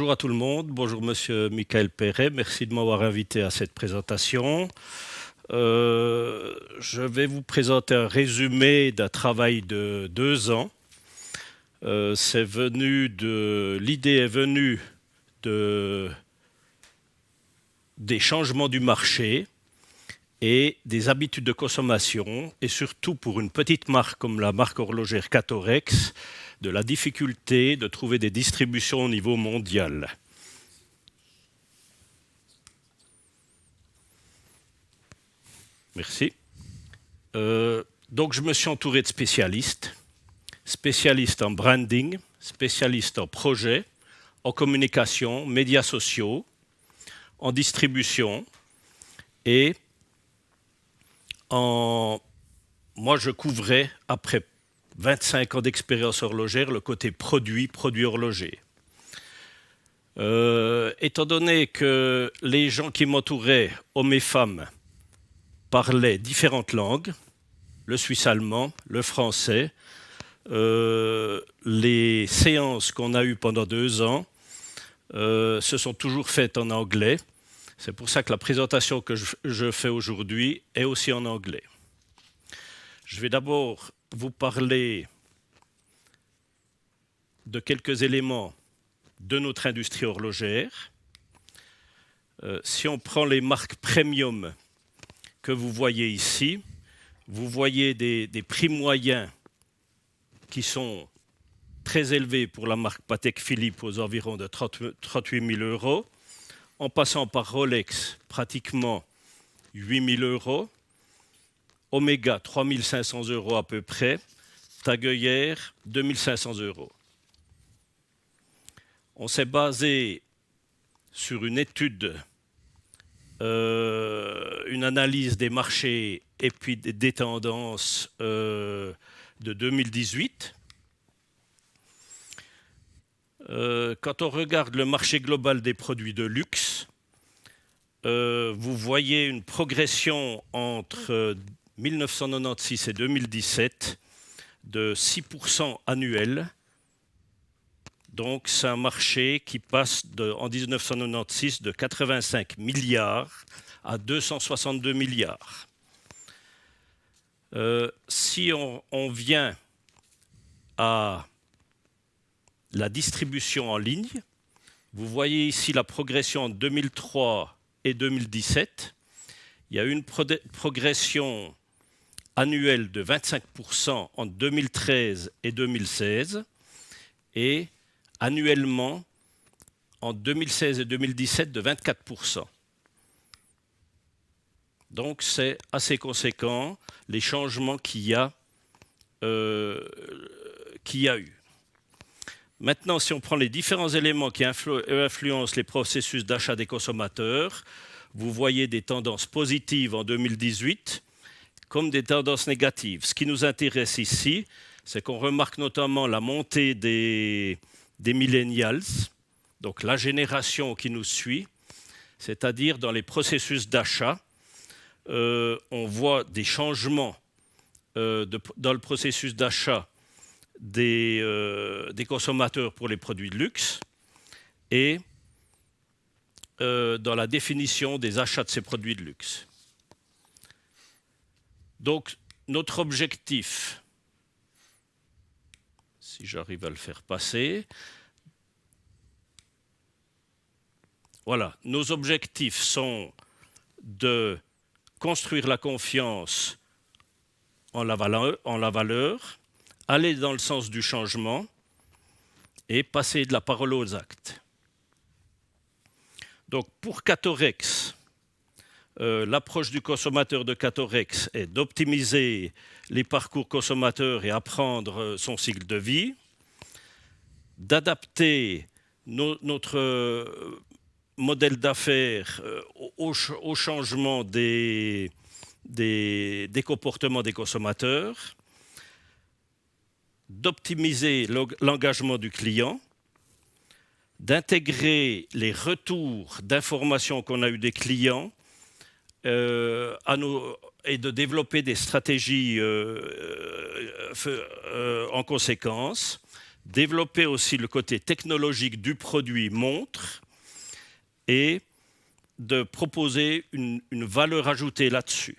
Bonjour à tout le monde, bonjour Monsieur Michael Perret, merci de m'avoir invité à cette présentation. Je vais vous présenter un résumé d'un travail de 2 ans. L'idée est venue des changements du marché et des habitudes de consommation, et surtout pour une petite marque comme la marque horlogère Catorex, de la difficulté de trouver des distributions au niveau mondial. Merci. Donc je me suis entouré de spécialistes en branding, spécialistes en projet, en communication, médias sociaux, en distribution et moi je couvrais, après 25 ans d'expérience horlogère, le côté produit horloger. Étant donné que les gens qui m'entouraient, hommes et femmes, parlaient différentes langues, le suisse-allemand, le français, les séances qu'on a eues pendant 2 ans se sont toujours faites en anglais. C'est pour ça que la présentation que je fais aujourd'hui est aussi en anglais. Je vais d'abord vous parler de quelques éléments de notre industrie horlogère. Si on prend les marques premium que vous voyez ici, vous voyez des prix moyens qui sont très élevés pour la marque Patek Philippe, aux environs de 38 000 €, en passant par Rolex, pratiquement 8 000 €, Omega, 3 500 € à peu près, Tag Heuer, 2 500 €. On s'est basé sur une étude, une analyse des marchés et puis des tendances de 2018. Quand on regarde le marché global des produits de luxe, vous voyez une progression entre 1996 et 2017 de 6% annuel. Donc c'est un marché qui passe en 1996 de 85 milliards à 262 milliards. Si on vient à la distribution en ligne, vous voyez ici la progression en 2003 et 2017. Il y a eu une progression annuelle de 25% entre 2013 et 2016 et annuellement en 2016 et 2017 de 24%. Donc c'est assez conséquent les changements qu'il y a eu. Maintenant, si on prend les différents éléments qui influencent les processus d'achat des consommateurs, vous voyez des tendances positives en 2018 comme des tendances négatives. Ce qui nous intéresse ici, c'est qu'on remarque notamment la montée des millennials, donc la génération qui nous suit, c'est-à-dire dans les processus d'achat, on voit des changements dans le processus d'achat des consommateurs pour les produits de luxe et dans la définition des achats de ces produits de luxe. Donc, notre objectif, si j'arrive à le faire passer, voilà, nos objectifs sont de construire la confiance en la valeur, aller dans le sens du changement et passer de la parole aux actes. Donc pour Catorex, l'approche du consommateur de Catorex est d'optimiser les parcours consommateurs et apprendre son cycle de vie, d'adapter notre modèle d'affaires au changement des comportements des consommateurs, d'optimiser l'engagement du client, d'intégrer les retours d'informations qu'on a eu des clients et de développer des stratégies en conséquence, développer aussi le côté technologique du produit montre et de proposer une valeur ajoutée là-dessus.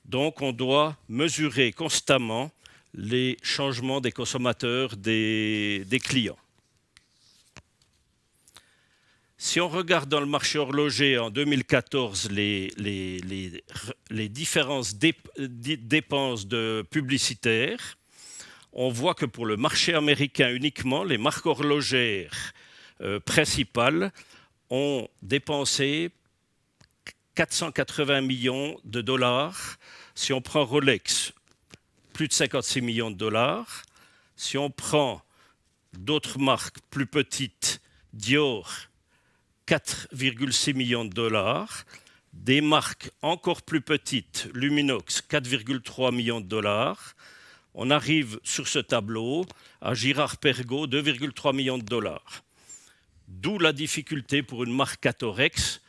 Donc, on doit mesurer constamment les changements des consommateurs, des clients. Si on regarde dans le marché horloger en 2014 les différentes dépenses de publicitaires, on voit que pour le marché américain uniquement, les marques horlogères principales ont dépensé 480 millions de dollars. Si on prend Rolex, plus de 56 millions de dollars. Si on prend d'autres marques plus petites, Dior, 4,6 millions de dollars. Des marques encore plus petites, Luminox, 4,3 millions de dollars. On arrive sur ce tableau à Girard Perregaux, 2,3 millions de dollars. D'où la difficulté pour une marque Catorex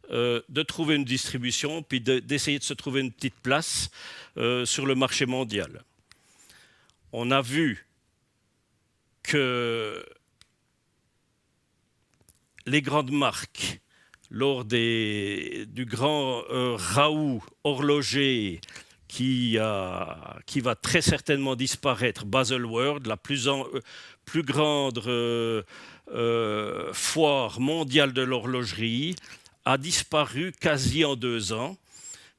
de trouver une distribution puis d'essayer de se trouver une petite place sur le marché mondial. On a vu que les grandes marques, lors du grand raout horloger qui va très certainement disparaître, Baselworld, la plus grande foire mondiale de l'horlogerie, a disparu quasi en 2 ans.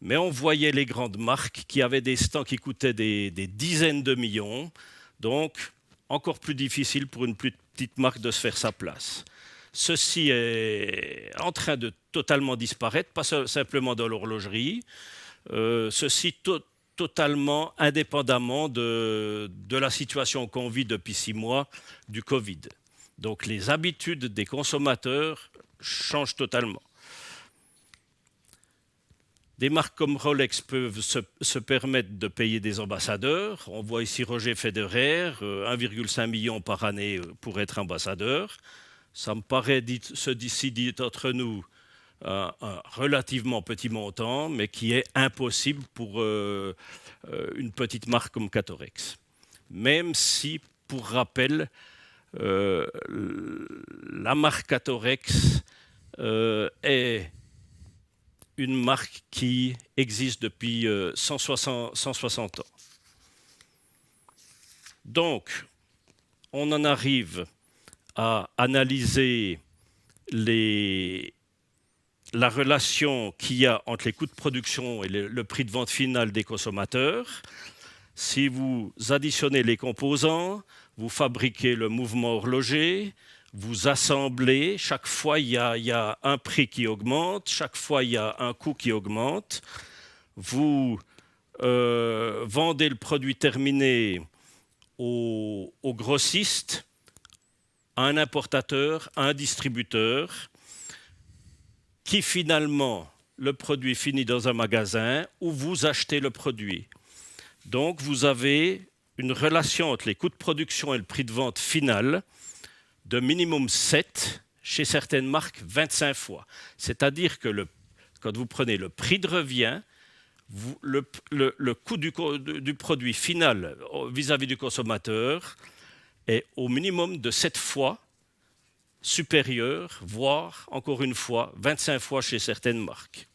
Mais on voyait les grandes marques qui avaient des stands qui coûtaient des dizaines de millions. Donc, encore plus difficile pour une plus petite marque de se faire sa place. Ceci est en train de totalement disparaître, pas simplement dans l'horlogerie, ceci totalement indépendamment de la situation qu'on vit depuis 6 mois du Covid. Donc les habitudes des consommateurs changent totalement. Des marques comme Rolex peuvent se permettre de payer des ambassadeurs. On voit ici Roger Federer, 1,5 million par année pour être ambassadeur. Ça me paraît, ceci dit entre nous, un relativement petit montant, mais qui est impossible pour une petite marque comme Catorex. Même si, pour rappel, la marque Catorex est une marque qui existe depuis 160 ans. Donc, on en arrive à analyser la relation qu'il y a entre les coûts de production et le prix de vente final des consommateurs. Si vous additionnez les composants, vous fabriquez le mouvement horloger, vous assemblez, chaque fois il y a un prix qui augmente, chaque fois il y a un coût qui augmente. Vous vendez le produit terminé au grossiste, à un importateur, à un distributeur, qui finalement, le produit finit dans un magasin où vous achetez le produit. Donc vous avez une relation entre les coûts de production et le prix de vente final de minimum 7, chez certaines marques 25 fois. C'est-à-dire que quand vous prenez le prix de revient, le coût du produit final vis-à-vis du consommateur est au minimum de 7 fois supérieur, voire, encore une fois, 25 fois chez certaines marques.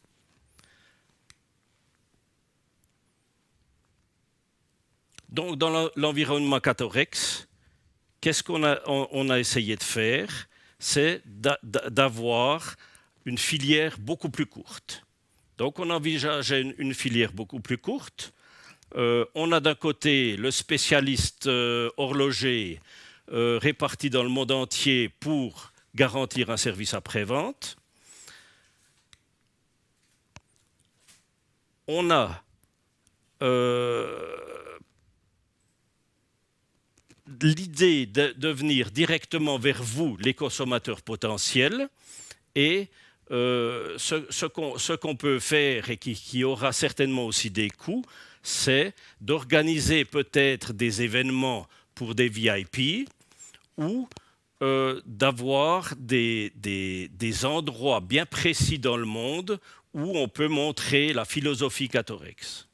Donc, dans l'environnement Catorex, qu'est-ce qu'on a essayé de faire? C'est d'avoir une filière beaucoup plus courte. Donc, on envisageait une filière beaucoup plus courte. On a d'un côté le spécialiste horloger réparti dans le monde entier pour garantir un service après-vente. On a l'idée de venir directement vers vous, les consommateurs potentiels, et ce qu'on peut faire et qui aura certainement aussi des coûts, c'est d'organiser peut-être des événements pour des VIP ou d'avoir des endroits bien précis dans le monde où on peut montrer la philosophie Catorex.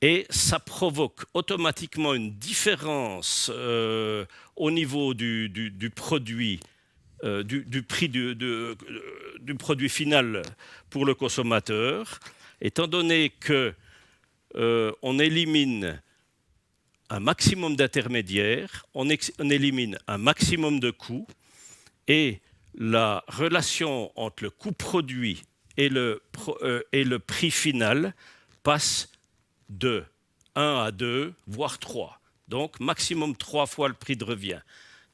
et ça provoque automatiquement une différence au niveau du produit, du prix du produit final pour le consommateur, étant donné que on élimine un maximum d'intermédiaires, on élimine un maximum de coûts, et la relation entre le coût produit et le prix final passe de 1 à 2, voire 3. Donc maximum 3 fois le prix de revient.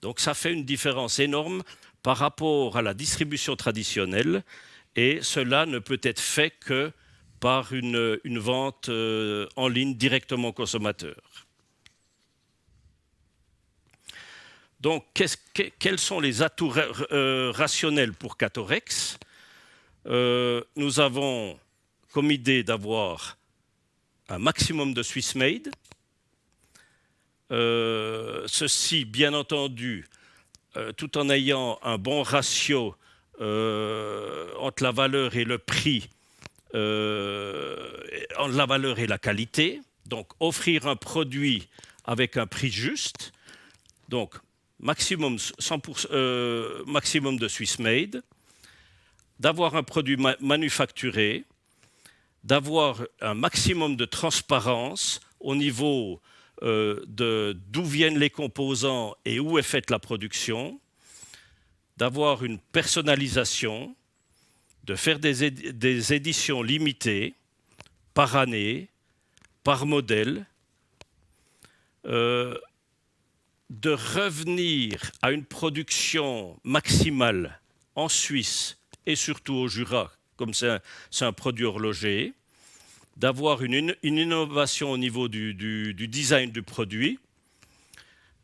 Donc ça fait une différence énorme par rapport à la distribution traditionnelle, et cela ne peut être fait que par une vente en ligne directement au consommateur. Donc, quels sont les atouts rationnels pour Catorex? Nous avons comme idée d'avoir un maximum de Swiss made. Ceci, bien entendu, tout en ayant un bon ratio entre la valeur et le prix, entre la valeur et la qualité. Donc, offrir un produit avec un prix juste. Donc, maximum, 100%, maximum de Swiss made, d'avoir un produit manufacturé, d'avoir un maximum de transparence au niveau d'où viennent les composants et où est faite la production, d'avoir une personnalisation, de faire des éditions limitées par année, par modèle, de revenir à une production maximale en Suisse et surtout au Jura, comme c'est un produit horloger, d'avoir une innovation au niveau du design du produit,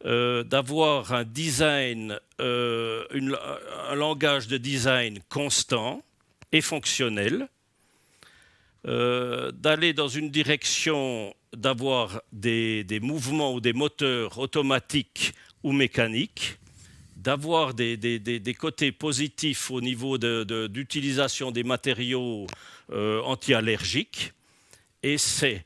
d'avoir un design, un langage de design constant et fonctionnel, d'aller dans une direction d'avoir des mouvements ou des moteurs automatiques ou mécaniques, d'avoir des côtés positifs au niveau d'utilisation des matériaux anti-allergiques. Et c'est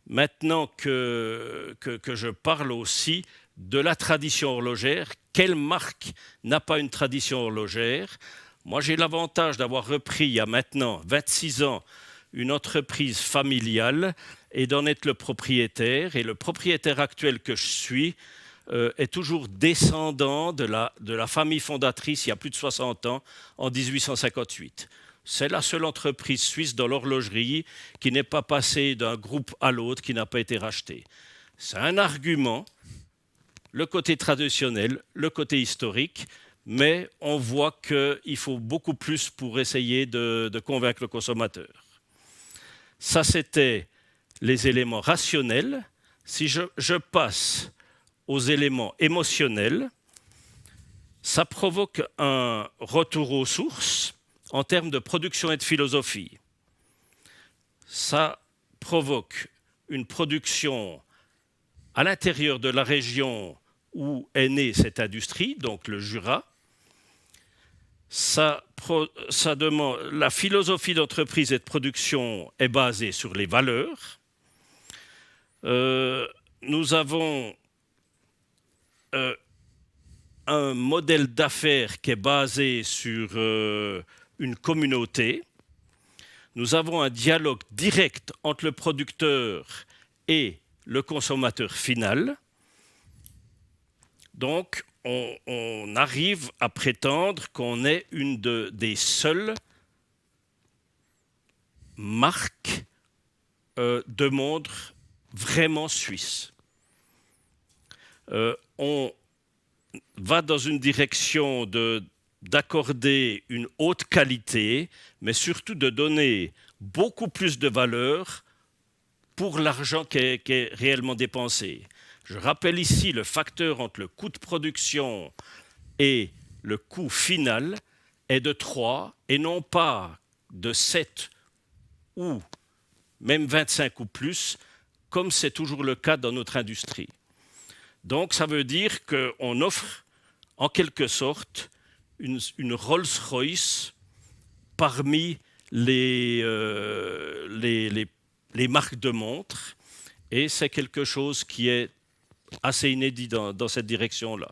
maintenant que je parle aussi de la tradition horlogère. Quelle marque n'a pas une tradition horlogère? Moi, j'ai l'avantage d'avoir repris il y a maintenant 26 ans une entreprise familiale et d'en être le propriétaire. Et le propriétaire actuel que je suis est toujours descendant de la famille fondatrice il y a plus de 60 ans, en 1858. C'est la seule entreprise suisse dans l'horlogerie qui n'est pas passée d'un groupe à l'autre, qui n'a pas été rachetée. C'est un argument, le côté traditionnel, le côté historique, mais on voit qu'il faut beaucoup plus pour essayer de convaincre le consommateur. Ça, c'était les éléments rationnels. Si je passe aux éléments émotionnels, ça provoque un retour aux sources en termes de production et de philosophie. Ça provoque une production à l'intérieur de la région où est née cette industrie, donc le Jura. Ça demande, la philosophie d'entreprise et de production est basée sur les valeurs. Nous avons un modèle d'affaires qui est basé sur une communauté. Nous avons un dialogue direct entre le producteur et le consommateur final. Donc, on arrive à prétendre qu'on est une des seules marques de montres vraiment suisses. On va dans une direction d'accorder une haute qualité, mais surtout de donner beaucoup plus de valeur pour l'argent qui est réellement dépensé. Je rappelle ici le facteur entre le coût de production et le coût final est de 3 et non pas de 7 ou même 25 ou plus, comme c'est toujours le cas dans notre industrie. Donc ça veut dire qu'on offre en quelque sorte une Rolls-Royce parmi les marques de montres, Et c'est quelque chose qui est assez inédit dans cette direction-là.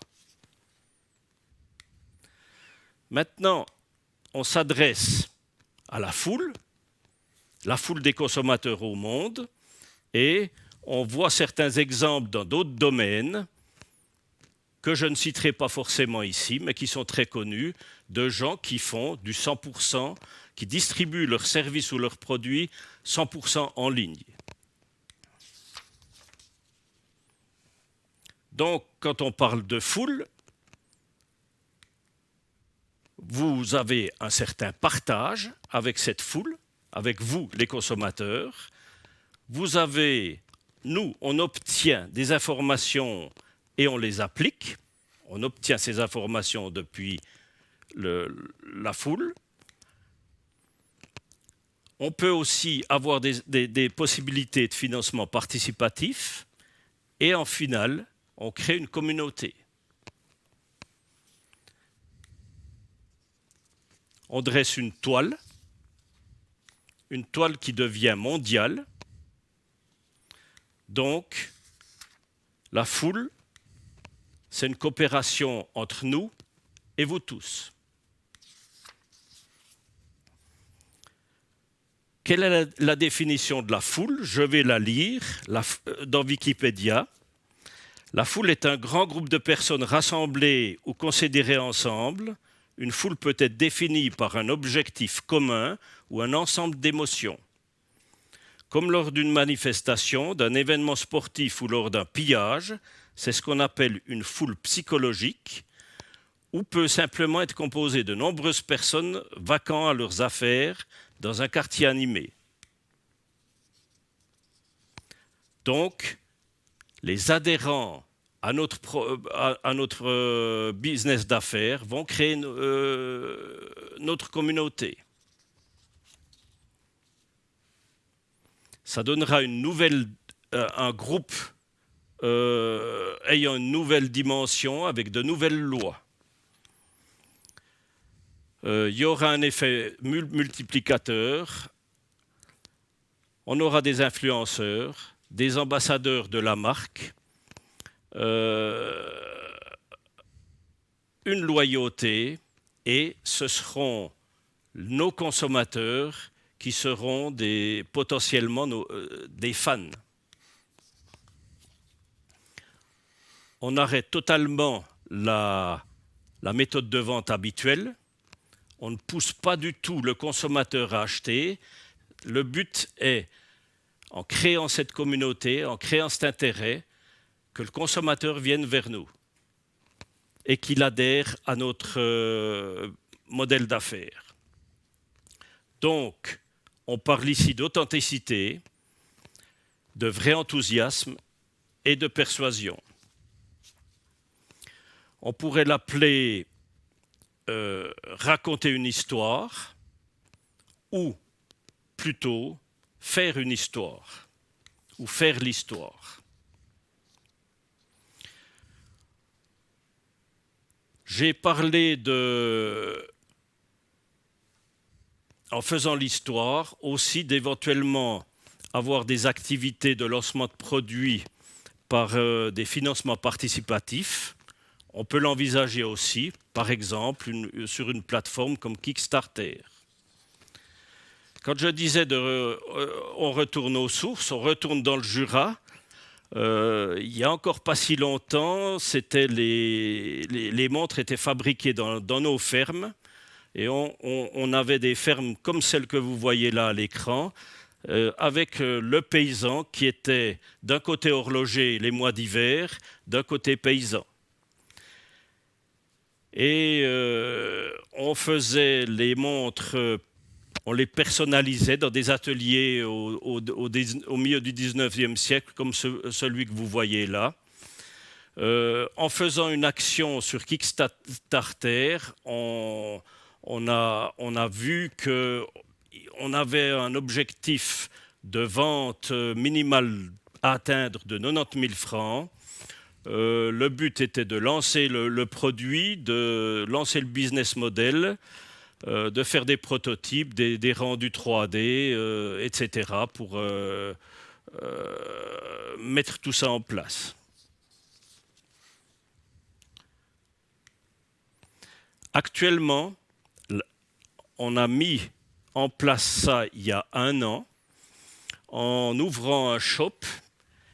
Maintenant, on s'adresse à la foule des consommateurs au monde, et on voit certains exemples dans d'autres domaines que je ne citerai pas forcément ici, mais qui sont très connus, de gens qui font du 100%, qui distribuent leurs services ou leurs produits 100% en ligne. Donc, quand on parle de foule, vous avez un certain partage avec cette foule, avec vous, les consommateurs. Vous avez, nous, on obtient des informations et on les applique. On obtient ces informations depuis la foule. On peut aussi avoir des possibilités de financement participatif. Et en finale, on crée une communauté. On dresse une toile qui devient mondiale. Donc, la foule, c'est une coopération entre nous et vous tous. Quelle est la définition de la foule? Je vais la lire dans Wikipédia. La foule est un grand groupe de personnes rassemblées ou considérées ensemble. Une foule peut être définie par un objectif commun ou un ensemble d'émotions. Comme lors d'une manifestation, d'un événement sportif ou lors d'un pillage, c'est ce qu'on appelle une foule psychologique, ou peut simplement être composée de nombreuses personnes vaquant à leurs affaires dans un quartier animé. Donc, les adhérents à notre business d'affaires vont créer notre communauté. Ça donnera un groupe ayant une nouvelle dimension avec de nouvelles lois. Il y aura un effet multiplicateur. On aura des influenceurs, des ambassadeurs de la marque, une loyauté, et ce seront nos consommateurs qui seront potentiellement des fans. On arrête totalement la méthode de vente habituelle. On ne pousse pas du tout le consommateur à acheter. Le but est, en créant cette communauté, en créant cet intérêt, que le consommateur vienne vers nous et qu'il adhère à notre modèle d'affaires. Donc, on parle ici d'authenticité, de vrai enthousiasme et de persuasion. On pourrait l'appeler raconter une histoire, ou plutôt faire une histoire, ou faire l'histoire. J'ai parlé en faisant l'histoire, aussi d'éventuellement avoir des activités de lancement de produits par des financements participatifs. On peut l'envisager aussi, par exemple, sur une plateforme comme Kickstarter. Quand je disais on retourne aux sources, on retourne dans le Jura. Il n'y a encore pas si longtemps, les montres étaient fabriquées dans nos fermes, et on avait des fermes comme celles que vous voyez là à l'écran, avec le paysan qui était d'un côté horloger les mois d'hiver, d'un côté paysan. Et on faisait les montres, on les personnalisait dans des ateliers au milieu du 19e siècle, comme celui que vous voyez là. En faisant une action sur Kickstarter, on a vu qu'on avait un objectif de vente minimale à atteindre de 90 000 francs. Le but était de lancer le produit, de lancer le business model, de faire des prototypes, des rendus 3D, etc. pour mettre tout ça en place. Actuellement, on a mis en place ça il y a 1 an en ouvrant un shop.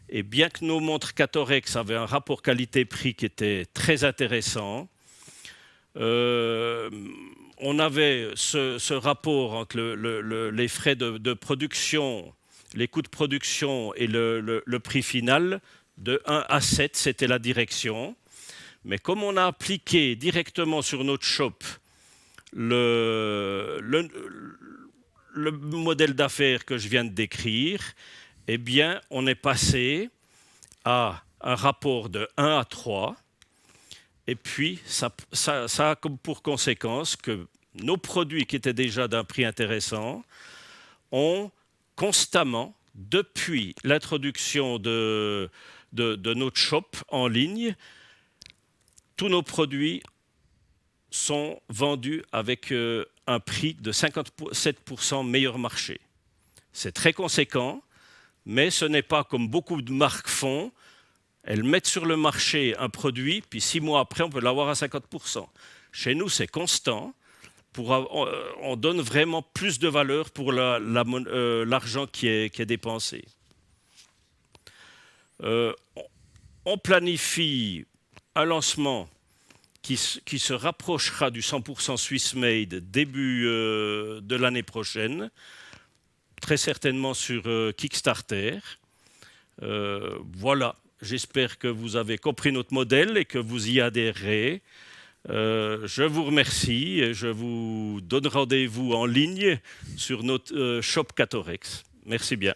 Et bien que nos montres Catorex avaient un rapport qualité-prix qui était très intéressant, on avait ce rapport entre les frais de production, les coûts de production et le prix final de 1 à 7, c'était la direction. Mais comme on a appliqué directement sur notre shop le modèle d'affaires que je viens de décrire, eh bien, on est passé à un rapport de 1 à 3. Et puis, ça a comme pour conséquence que nos produits qui étaient déjà d'un prix intéressant ont constamment, depuis l'introduction de notre shop en ligne, tous nos produits sont vendus avec un prix de 57% meilleur marché. C'est très conséquent, mais ce n'est pas comme beaucoup de marques font. Elles mettent sur le marché un produit, puis 6 mois après, on peut l'avoir à 50%. Chez nous, c'est constant. On donne vraiment plus de valeur pour l'argent qui est dépensé. On planifie un lancement qui se rapprochera du 100% Swiss Made début de l'année prochaine, très certainement sur Kickstarter. Voilà, j'espère que vous avez compris notre modèle et que vous y adhérez. Je vous remercie et je vous donne rendez-vous en ligne sur notre shop Catorex. Merci bien.